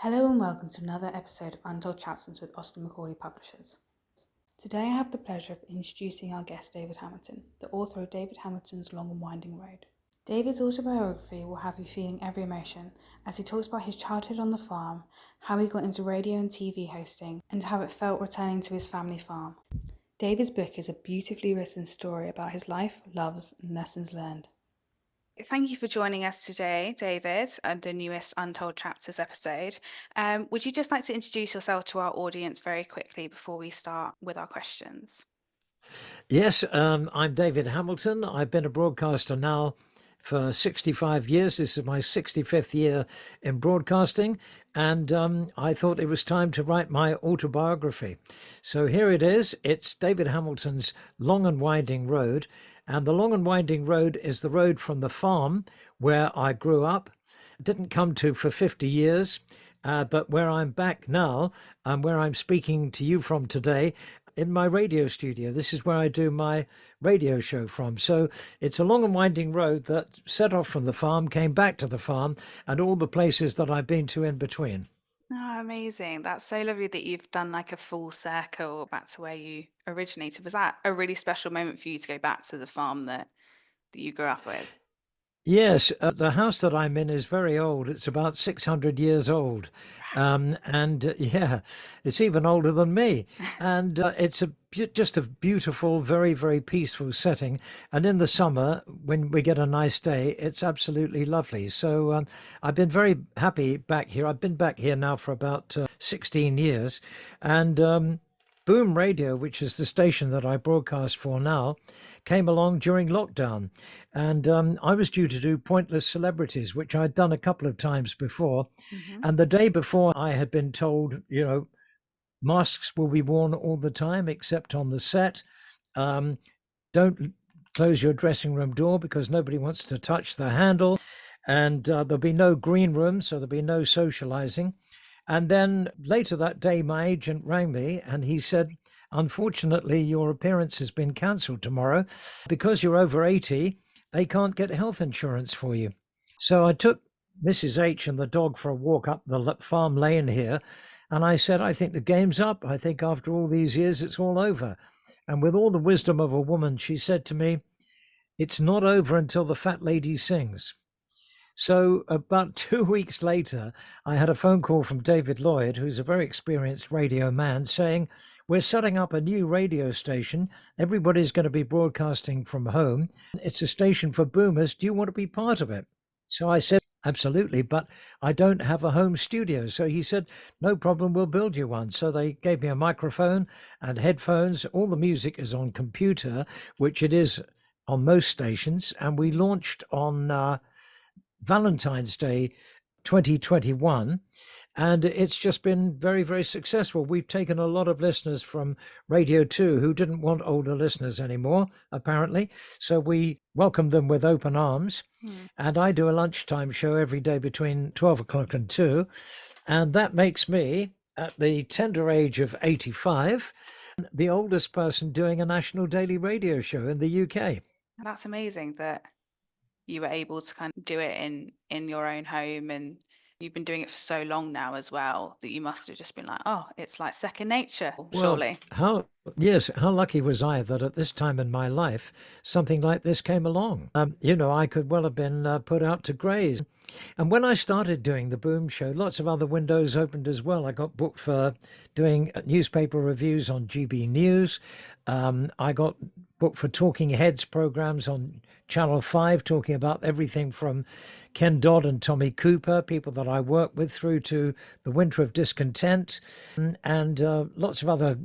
Hello and welcome to another episode of Untold Chapters with Austin Macauley Publishers. Today I have the pleasure of introducing our guest David Hamilton, the author of David Hamilton's Long and Winding Road. David's autobiography will have you feeling every emotion as he talks about his childhood on the farm, how he got into radio and TV hosting, and how it felt returning to his family farm. David's book is a beautifully written story about his life, loves, and lessons learned. Thank you for joining us today, David, and the newest Untold Chapters episode. Would you just like to introduce yourself to our audience very quickly before we start with our questions? Yes, I'm David Hamilton. I've been a broadcaster now for 65 years. This is my 65th year in broadcasting, and I thought it was time to write my autobiography. So here it is. It's David Hamilton's Long and Winding Road, and the Long and Winding Road is the road from the farm where I grew up, didn't come to for 50 years, but where I'm back now, and where I'm speaking to you from today, in my radio studio. This is where I do my radio show from. So it's a long and winding road that set off from the farm, came back to the farm, and all the places that I've been to in between. Oh, amazing. That's so lovely that you've done like a full circle back to where you originated. Was that a really special moment for you to go back to the farm that you grew up with? Yes, the house that I'm in is very old. It's about 600 years old. Yeah, it's even older than me. And it's just a beautiful, very, very peaceful setting. And in the summer, when we get a nice day, it's absolutely lovely. So I've been very happy back here. I've been back here now for about 16 years. And Boom Radio, which is the station that I broadcast for now, came along during lockdown. And I was due to do Pointless Celebrities, which I'd done a couple of times before. And the day before, I had been told, masks will be worn all the time, except on the set. Don't close your dressing room door because nobody wants to touch the handle. And there'll be no green room, so there'll be no socializing. And then later that day, my agent rang me and he said, unfortunately, your appearance has been cancelled tomorrow. Because you're over 80, they can't get health insurance for you. So I took Mrs. H and the dog for a walk up the farm lane here. And I said, I think the game's up. I think after all these years, it's all over. And with all the wisdom of a woman, she said to me, it's not over until the fat lady sings. So about 2 weeks later, I had a phone call from David Lloyd, who's a very experienced radio man, saying, we're setting up a new radio station. Everybody's going to be broadcasting from home. It's a station for boomers. Do you want to be part of it? So I said, absolutely, but I don't have a home studio. So he said, no problem, we'll build you one. So they gave me a microphone and headphones. All the music is on computer, which it is on most stations. And we launched on Valentine's Day 2021, and it's just been very, very successful. We've taken a lot of listeners from Radio 2 who didn't want older listeners anymore, apparently. So we welcomed them with open arms. And I do a lunchtime show every day between 12 o'clock and 2. And that makes me, at the tender age of 85, the oldest person doing a national daily radio show in the UK. That's amazing that you were able to kind of do it in your own home, and you've been doing it for so long now as well that you must have just been like, oh, it's like second nature, surely. Well, how lucky was I that at this time in my life, something like this came along. I could well have been put out to graze. And when I started doing the Boom Show, lots of other windows opened as well. I got booked for doing newspaper reviews on GB News. I got booked for Talking Heads programs on Channel 5, talking about everything from Ken Dodd and Tommy Cooper, people that I work with, through to The Winter of Discontent, and lots of other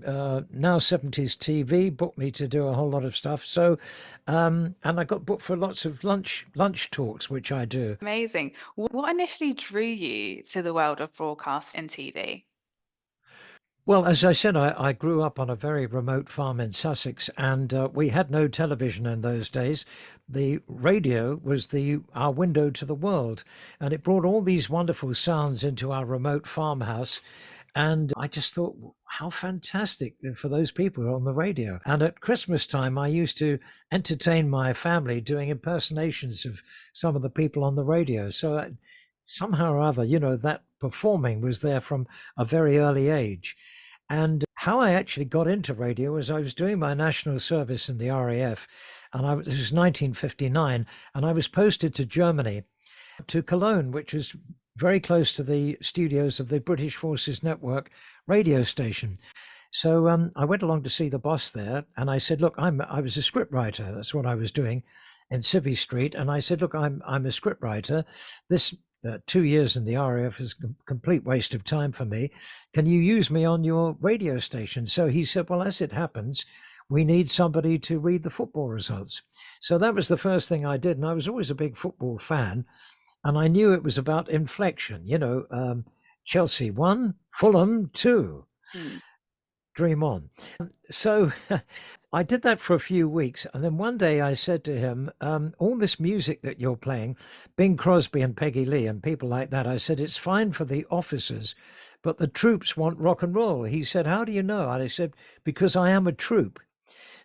now 70s TV booked me to do a whole lot of stuff. So, and I got booked for lots of lunch talks, which I do. Amazing. What initially drew you to the world of broadcast and TV? Well, as I said, I grew up on a very remote farm in Sussex, and we had no television in those days. The radio was our window to the world, and it brought all these wonderful sounds into our remote farmhouse. And I just thought, how fantastic for those people on the radio. And at Christmas time, I used to entertain my family doing impersonations of some of the people on the radio. So somehow or other, that performing was there from a very early age. And how I actually got into radio was I was doing my national service in the RAF, and this was 1959, and I was posted to Germany, to Cologne, which was very close to the studios of the British Forces Network radio station. So I went along to see the boss there, and I said, "Look, I was a scriptwriter. That's what I was doing in Civvy Street." And I said, "Look, I'm a scriptwriter. This 2 years in the RAF is a complete waste of time for me. Can you use me on your radio station?" So he said, "Well, as it happens, we need somebody to read the football results." So that was the first thing I did, and I was always a big football fan, and I knew it was about inflection. Chelsea 1, Fulham 2. Dream on. So I did that for a few weeks. And then one day I said to him, all this music that you're playing, Bing Crosby and Peggy Lee and people like that, I said, it's fine for the officers, but the troops want rock and roll. He said, how do you know? And I said, because I am a troop.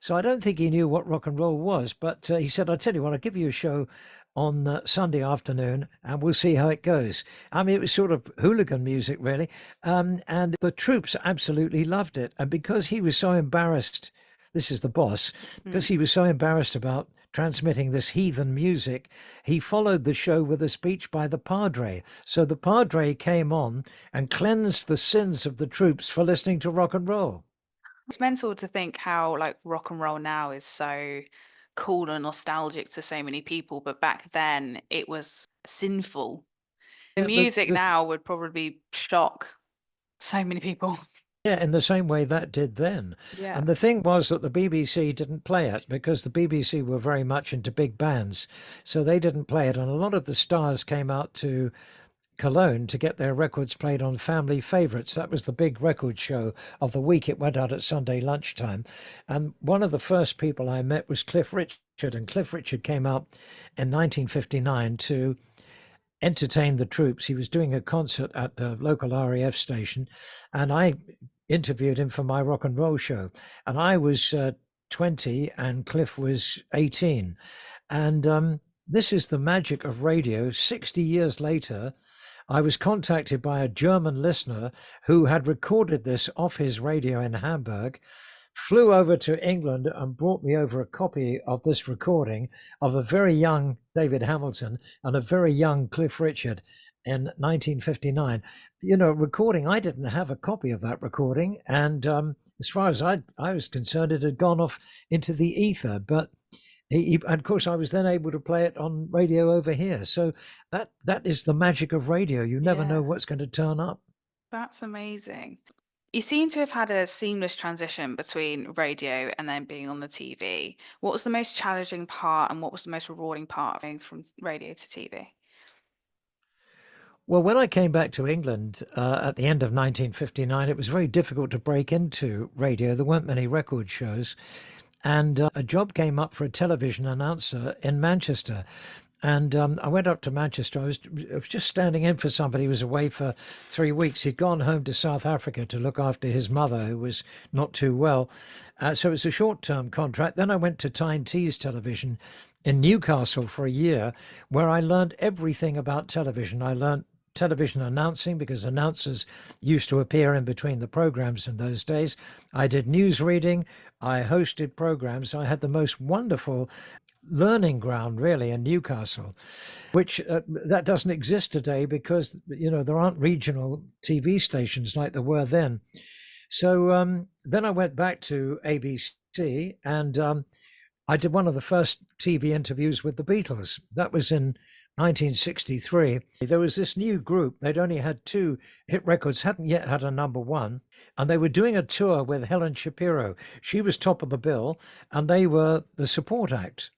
So I don't think he knew what rock and roll was, but he said, I'll tell you what, I'll give you a show on Sunday afternoon and we'll see how it goes. I mean, it was sort of hooligan music, really. And the troops absolutely loved it. And because he was so embarrassed, this is the boss, because he was so embarrassed about transmitting this heathen music, he followed the show with a speech by the Padre. So the Padre came on and cleansed the sins of the troops for listening to rock and roll. It's mental to think how like rock and roll now is so cool and nostalgic to so many people, but back then it was sinful. The music now would probably shock so many people. Yeah, in the same way that did then. Yeah. And the thing was that the BBC didn't play it because the BBC were very much into big bands. So they didn't play it. And a lot of the stars came out to Cologne to get their records played on Family Favourites. That was the big record show of the week. It went out at Sunday lunchtime. And one of the first people I met was Cliff Richard. And Cliff Richard came out in 1959 to entertain the troops. He was doing a concert at the local RAF station, and I interviewed him for my rock and roll show. And I was 20 and Cliff was 18. And this is the magic of radio. 60 years later, I was contacted by a German listener who had recorded this off his radio in Hamburg, flew over to England and brought me over a copy of this recording of a very young David Hamilton and a very young Cliff Richard in 1959. Recording, I didn't have a copy of that recording. And as far as I was concerned, it had gone off into the ether. But and of course, I was then able to play it on radio over here. So that is the magic of radio. You never know what's going to turn up. That's amazing. You seem to have had a seamless transition between radio and then being on the TV. What was the most challenging part and what was the most rewarding part of going from radio to TV? Well, when I came back to England at the end of 1959, it was very difficult to break into radio. There weren't many record shows. And a job came up for a television announcer in Manchester. And I went up to Manchester. I was just standing in for somebody who was away for 3 weeks. He'd gone home to South Africa to look after his mother, who was not too well. So it was a short-term contract. Then I went to Tyne Tees Television in Newcastle for a year, where I learned everything about television. I learned television announcing because announcers used to appear in between the programs in those days. I did news reading. I hosted programs. I had the most wonderful learning ground really in Newcastle, which that doesn't exist today because there aren't regional TV stations like there were then. So then I went back to ABC and I did one of the first TV interviews with the Beatles. That was in 1963. There was this new group. They'd only had 2 hit records, hadn't yet had a number 1, and they were doing a tour with Helen Shapiro. She was top of the bill and they were the support act.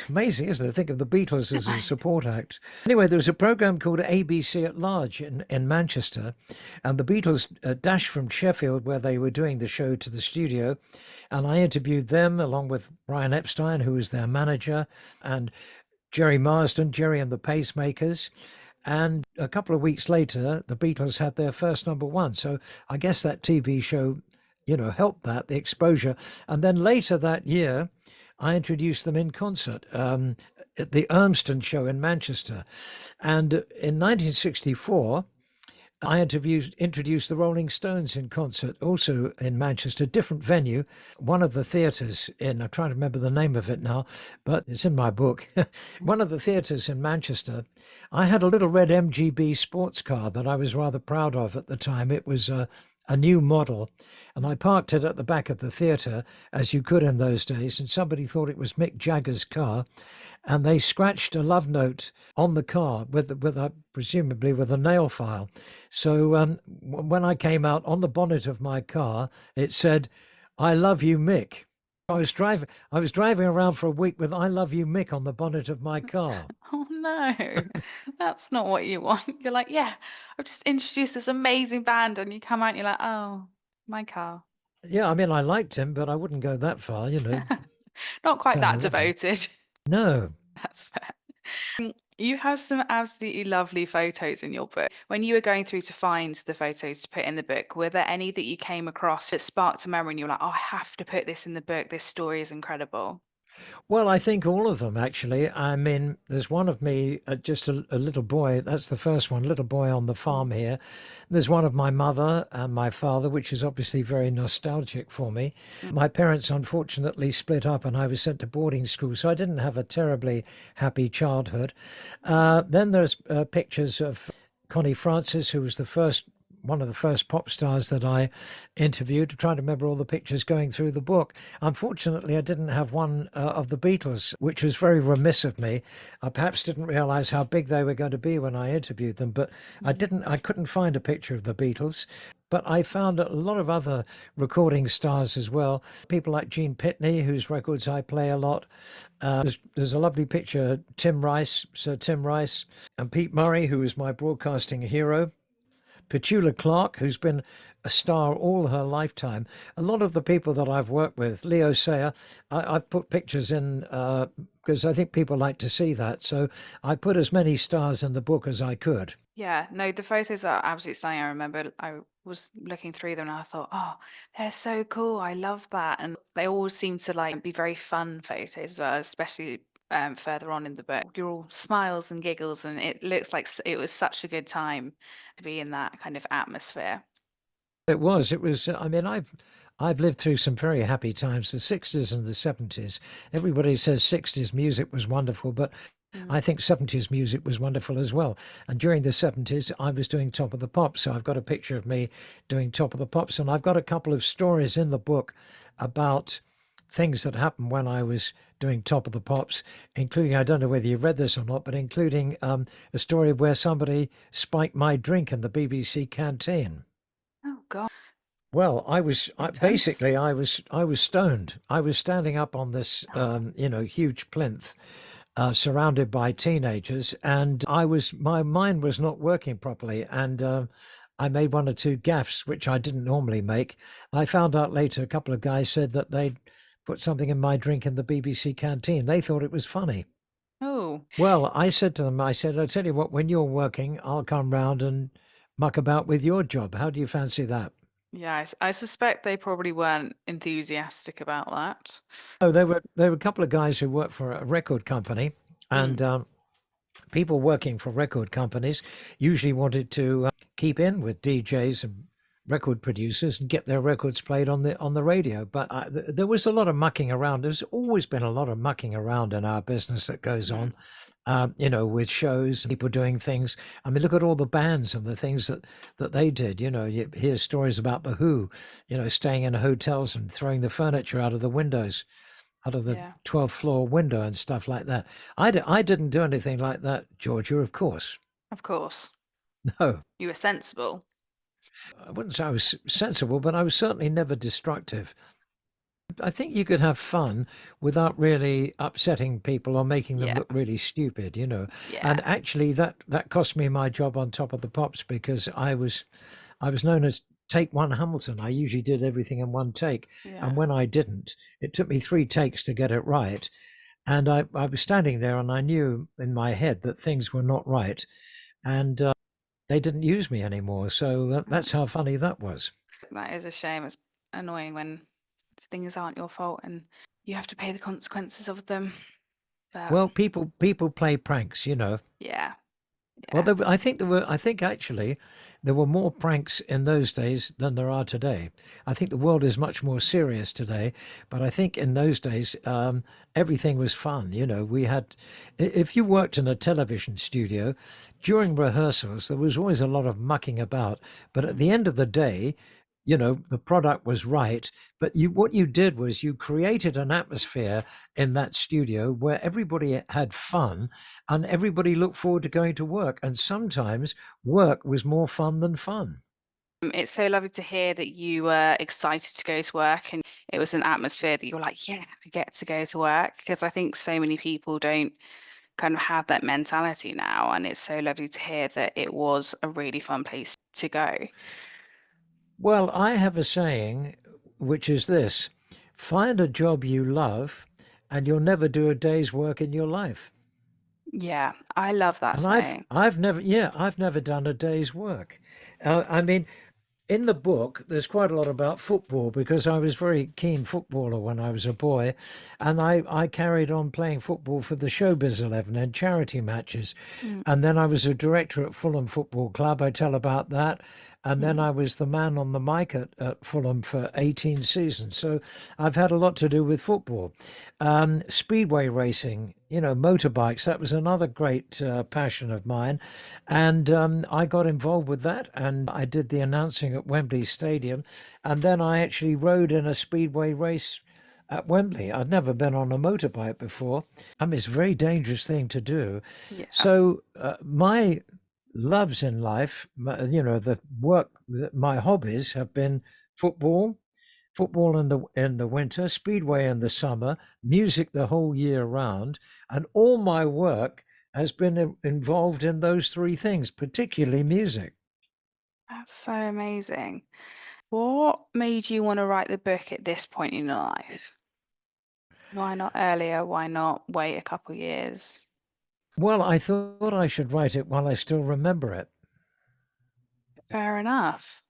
Amazing, isn't it? Think of the Beatles as a support act. Anyway, there was a program called ABC at Large in Manchester, and the Beatles dashed from Sheffield, where they were doing the show, to the studio, and I interviewed them along with Brian Epstein, who was their manager, and Jerry Marsden, Jerry and the Pacemakers. And a couple of weeks later, the Beatles had their first number 1. So I guess that TV show, helped that, the exposure. And then later that year, I introduced them in concert at the Urmston show in Manchester. And in 1964, I introduced the Rolling Stones in concert, also in Manchester, different venue. One of the theatres I'm trying to remember the name of it now, but it's in my book. One of the theatres in Manchester, I had a little red MGB sports car that I was rather proud of at the time. It was a new model, and I parked it at the back of the theatre, as you could in those days, and somebody thought it was Mick Jagger's car, and they scratched a love note on the car presumably with a nail file. So when I came out, on the bonnet of my car, it said, "I love you, Mick." I was driving around for a week with "I love you, Mick" on the bonnet of my car. Oh no, that's not what you want. You're like, yeah, I've just introduced this amazing band, and you come out and you're like, oh, my car. Yeah, I mean, I liked him, but I wouldn't go that far, Not quite saying I that love him. devoted. No. That's fair. You have some absolutely lovely photos in your book. When you were going through to find the photos to put in the book, were there any that you came across that sparked a memory and you're like, oh, I have to put this in the book. This story is incredible. Well, I think all of them actually. I mean, there's one of me, just a little boy. That's the first one, little boy on the Mm. farm here. There's one of my mother and my father, which is obviously very nostalgic for me. Mm. My parents unfortunately split up, and I was sent to boarding school, so I didn't have a terribly happy childhood. Then there's pictures of Connie Francis, who was one of the first pop stars that I interviewed, trying to remember all the pictures going through the book. Unfortunately, I didn't have one of the Beatles, which was very remiss of me. I perhaps didn't realize how big they were going to be when I interviewed them, but I couldn't find a picture of the Beatles. But I found a lot of other recording stars as well. People like Gene Pitney, whose records I play a lot. There's a lovely picture, Sir Tim Rice, and Pete Murray, who was my broadcasting hero. Petula Clark, who's been a star all her lifetime. A lot of the people that I've worked with, Leo Sayer, I've put pictures in because I think people like to see that. So I put as many stars in the book as I could. Yeah, no, the photos are absolutely stunning. I remember I was looking through them and I thought, oh, they're so cool. I love that. And they all seem to like be very fun photos as well, especially further on in the book. You're all smiles and giggles, and it looks like it was such a good time to be in that kind of atmosphere. It was. It was. I mean, I've lived through some very happy times. The 60s and the 70s. Everybody says 60s music was wonderful, but Mm. I think 70s music was wonderful as well. And during the 70s, I was doing Top of the Pops. So I've got a picture of me doing Top of the Pops. And I've got a couple of stories in the book about things that happened when I was doing Top of the Pops, including, I don't know whether you read this or not, but including a story where somebody spiked my drink in the BBC canteen. Oh God, Well, intense. I was stoned. I was standing up on this huge plinth, surrounded by teenagers, and my mind was not working properly, and I made one or two gaffes which I didn't normally make. I found out later a couple of guys said that they'd put something in my drink in the BBC canteen. They thought it was funny. Oh, Well, I said to them, I said, "I'll tell you what, when you're working, I'll come round and muck about with your job. How do you fancy that?" yeah. I suspect they probably weren't enthusiastic about that. Oh, there were a couple of guys who worked for a record company, Mm. and people working for record companies usually wanted to keep in with DJs and record producers and get their records played on the radio. But there was a lot of mucking around. There's always been a lot of mucking around in our business that goes Mm. on. With shows and people doing things. I mean, look at all the bands and the things that they did. You hear stories about the Who, staying in hotels and throwing the furniture out of the windows, out of the Yeah, 12th floor window and stuff like that. I didn't do anything like that, Georgia, of course. of course. No, You were sensible. I wouldn't say I was sensible, but I was certainly never destructive. I think you could have fun without really upsetting people or making them Yeah, look really stupid. yeah, And actually, that cost me my job on Top of the Pops because I was known as Take One Hamilton. I usually did everything in one take, yeah. and when I didn't, it took me 3 takes to get it right. And I was standing there, and I knew in my head that things were not right, and they didn't use me anymore. So that's how funny that was. That is a shame. It's annoying when things aren't your fault and you have to pay the consequences of them. But Well, people play pranks. yeah, Well, Yeah. I think actually there were more pranks in those days than there are today. I think the world is much more serious today, but I think in those days, everything was fun. You know, if you worked in a television studio, during rehearsals, there was always a lot of mucking about. But at the end of the day, you know, the product was right. But what you did was you created an atmosphere in that studio where everybody had fun and everybody looked forward to going to work. And sometimes work was more fun than fun. It's so lovely to hear that you were excited to go to work and it was an atmosphere that you're like, yeah, I get to go to work. Because I think so many people don't kind of have that mentality now. And it's so lovely to hear that it was a really fun place to go. Well, I have a saying, which is this: find a job you love, and you'll never do a day's work in your life. Yeah, I love that And saying. I've never done a day's work. I mean, in the book, there's quite a lot about football because I was a very keen footballer when I was a boy, and I carried on playing football for the Showbiz 11 and charity matches. Mm, And then I was a director at Fulham Football Club. I tell about that. And then mm. I was the man on the mic at Fulham for 18 seasons. So I've had a lot to do with football. Speedway racing, you know, motorbikes, that was another great passion of mine. And I got involved with that and I did the announcing at Wembley Stadium. And then I actually rode in a speedway race at Wembley. I'd never been on a motorbike before. I mean, it's a very dangerous thing to do. Yeah, So my loves in life, you know, my hobbies have been football, football in the winter, speedway in the summer, music the whole year round, and all my work has been involved in those three things, particularly music. that's so amazing. What made you want to write the book at this point in your life? Why not earlier? Why not wait a couple years? Well, I thought I should write it while I still remember it. Fair enough.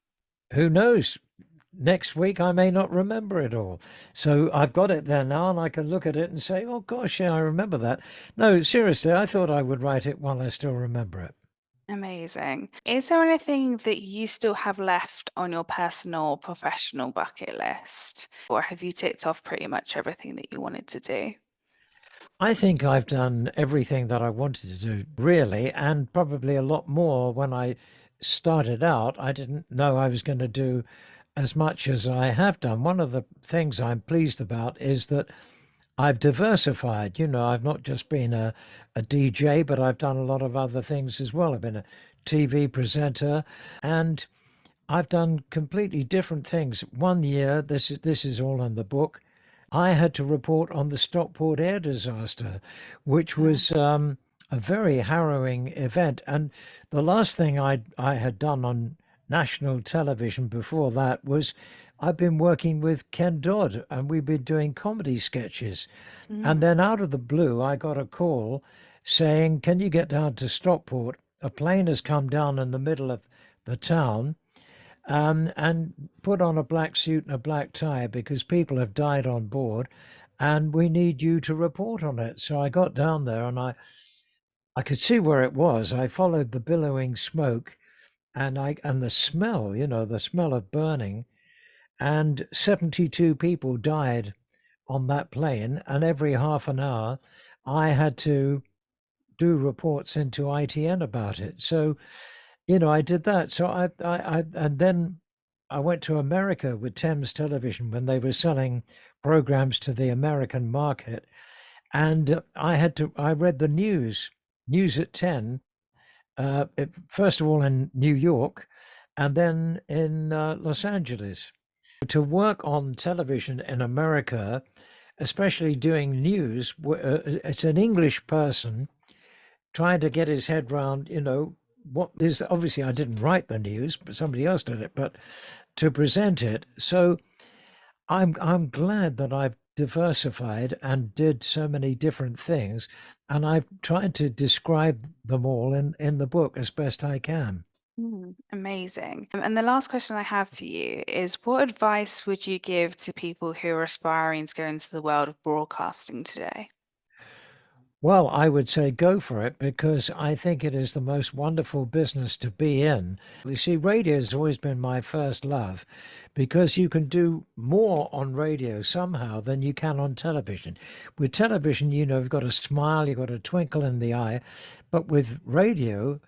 Who knows? Next week I may not remember it all. So I've got it there now and I can look at it and say, oh gosh, yeah, I remember that. No, seriously, I thought I would write it while I still remember it. Amazing. Is there anything that you still have left on your personal or professional bucket list? Or have you ticked off pretty much everything that you wanted to do? I think I've done everything that I wanted to do, really, and probably a lot more. When I started out, I didn't know I was going to do as much as I have done. One of the things I'm pleased about is that I've diversified. You know, I've not just been a DJ, but I've done a lot of other things as well. I've been a TV presenter and I've done completely different things. One year, this is all in the book. I had to report on the Stockport air disaster, which Wow. was a very harrowing event. And the last thing I had done on national television before that was I've been working with Ken Dodd, and we've been doing comedy sketches. And Mm. then out of the blue, I got a call saying, "Can you get down to Stockport? A plane has come down in the middle of the town." And put on a black suit and a black tie because people have died on board and we need you to report on it. So I got down there and I could see where it was. I followed the billowing smoke and the smell, you know, the smell of burning. And 72 people died on that plane. And every half an hour, I had to do reports into ITN about it. So you know, I did that. So and then I went to America with Thames Television when they were selling programs to the American market. And I read the news at 10, first of all in New York and then in Los Angeles. To work on television in America, especially doing news, it's an English person trying to get his head round, you know, what is obviously I didn't write the news, but somebody else did it, but to present it. So I'm glad that I've diversified and did so many different things, and I've tried to describe them all in the book as best I can. Mm, amazing. And the last question I have for you is what advice would you give to people who are aspiring to go into the world of broadcasting today? Well, I would say go for it because I think it is the most wonderful business to be in. You see, radio has always been my first love because you can do more on radio somehow than you can on television. With television, you've got a smile, you've got a twinkle in the eye, but with radio,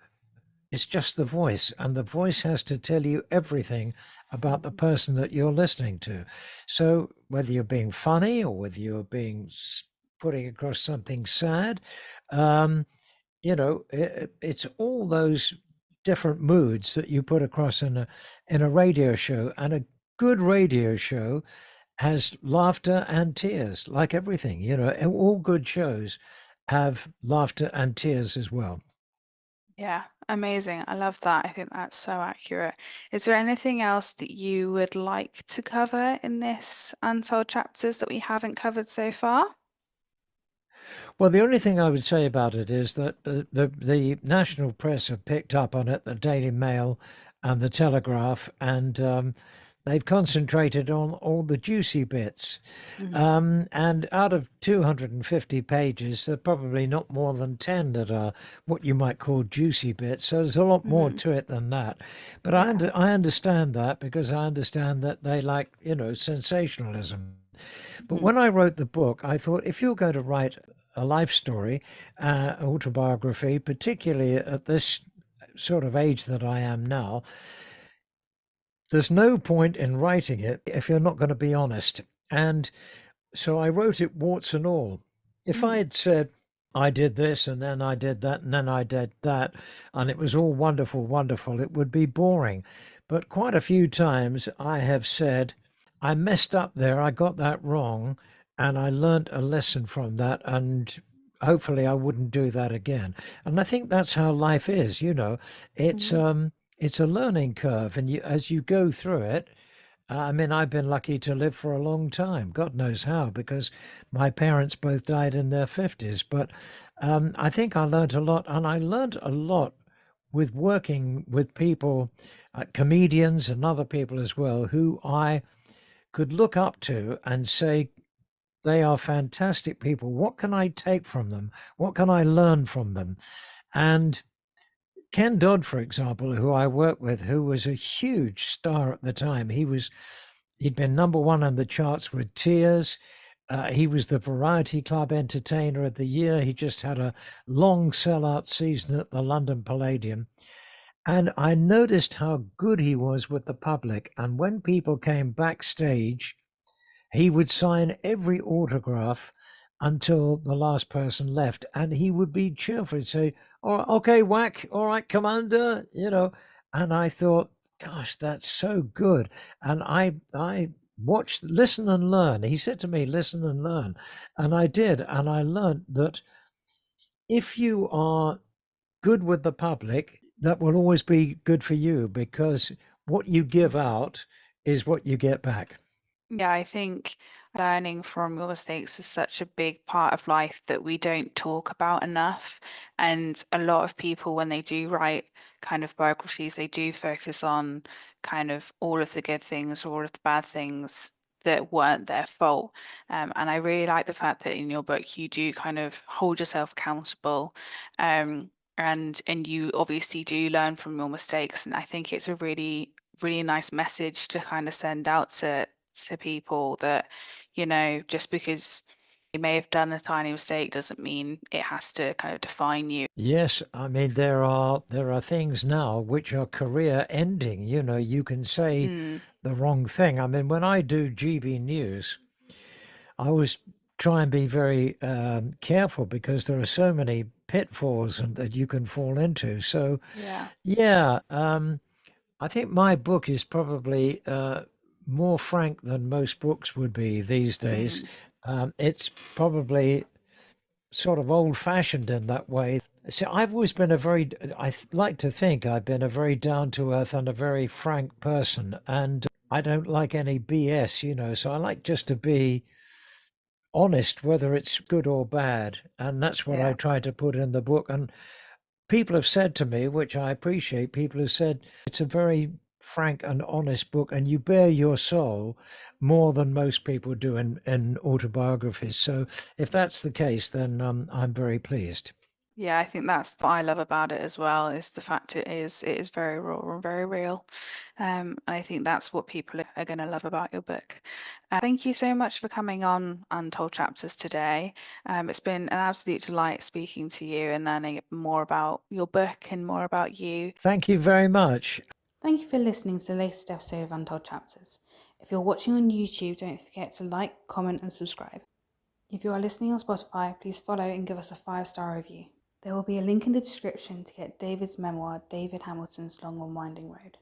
it's just the voice, and the voice has to tell you everything about the person that you're listening to. So whether you're being funny or whether you're putting across something sad, um, it's all those different moods that you put across in a radio show, and a good radio show has laughter and tears, like everything. And all good shows have laughter and tears as well. Yeah, amazing. I love that. I think that's so accurate. Is there anything else that you would like to cover in this Untold Chapters that we haven't covered so far? Well, the only thing I would say about it is that the national press have picked up on it, the Daily Mail and the Telegraph, and they've concentrated on all the juicy bits. Mhm. And out of 250 pages, there are probably not more than 10 that are what you might call juicy bits. So there's a lot more Mhm. to it than that. But Yeah. I understand that because I understand that they like, sensationalism. But Mhm. when I wrote the book, I thought if you're going to write a life story, autobiography, particularly at this sort of age that I am now, there's no point in writing it if you're not going to be honest. And so I wrote it warts and all. If I Mm. had said, I did this and then I did that and then I did that, and it was all wonderful, wonderful, it would be boring. But quite a few times I have said, I messed up there, I got that wrong, and I learnt a lesson from that, and hopefully I wouldn't do that again. And I think that's how life is, it's Mhm. um it's a learning curve, and as you go through it, I mean, I've been lucky to live for a long time. God knows how, because my parents both died in their 50s. But I think I learned a lot, and I learned a lot with working with people, comedians and other people as well, who I could look up to and say, they are fantastic people. What can I take from them? What can I learn from them? And Ken Dodd, for example, who I worked with, who was a huge star at the time, he'd been number one on the charts with Tears. He was the Variety Club Entertainer of the Year. He just had a long sellout season at the London Palladium. And I noticed how good he was with the public. And when people came backstage, he would sign every autograph until the last person left, and he would be cheerful. He'd say, "Oh, okay, whack, all right, Commander." And I thought, gosh, that's so good. And I watched, listen and learn. He said to me, listen and learn. And I did. And I learned that if you are good with the public, that will always be good for you because what you give out is what you get back. Yeah, I think learning from your mistakes is such a big part of life that we don't talk about enough. And a lot of people, when they do write kind of biographies, they do focus on kind of all of the good things, all of the bad things that weren't their fault. And I really like the fact that in your book you do kind of hold yourself accountable. And you obviously do learn from your mistakes. And I think it's a really nice message to kind of send out to people that, just because you may have done a tiny mistake doesn't mean it has to kind of define you. Yes, I mean there are things now which are career ending. You can say Mm, the wrong thing. I mean, when I do GB News, I always try and be very careful because there are so many pitfalls that you can fall into. So yeah. yeah, I think my book is probably more frank than most books would be these days. Mm, It's probably sort of old fashioned in that way. See, I've always been like to think I've been a very down to earth and a very frank person. And I don't like any BS. So I like just to be honest, whether it's good or bad. And that's what I yeah. try to put in the book. And people have said to me, which I appreciate, people have said it's a very frank and honest book, and you bare your soul more than most people do in autobiographies. So if that's the case, then I'm very pleased. Yeah, I think that's what I love about it as well, is the fact it is very raw and very real. And I think that's what people are going to love about your book. Thank you so much for coming on Untold Chapters today. It's been an absolute delight speaking to you and learning more about your book and more about you. Thank you very much. Thank you for listening to the latest episode of Untold Chapters. If you're watching on YouTube, don't forget to like, comment, and subscribe. If you are listening on Spotify, please follow and give us a 5-star review. There will be a link in the description to get David's memoir, David Hamilton's Long and Winding Road.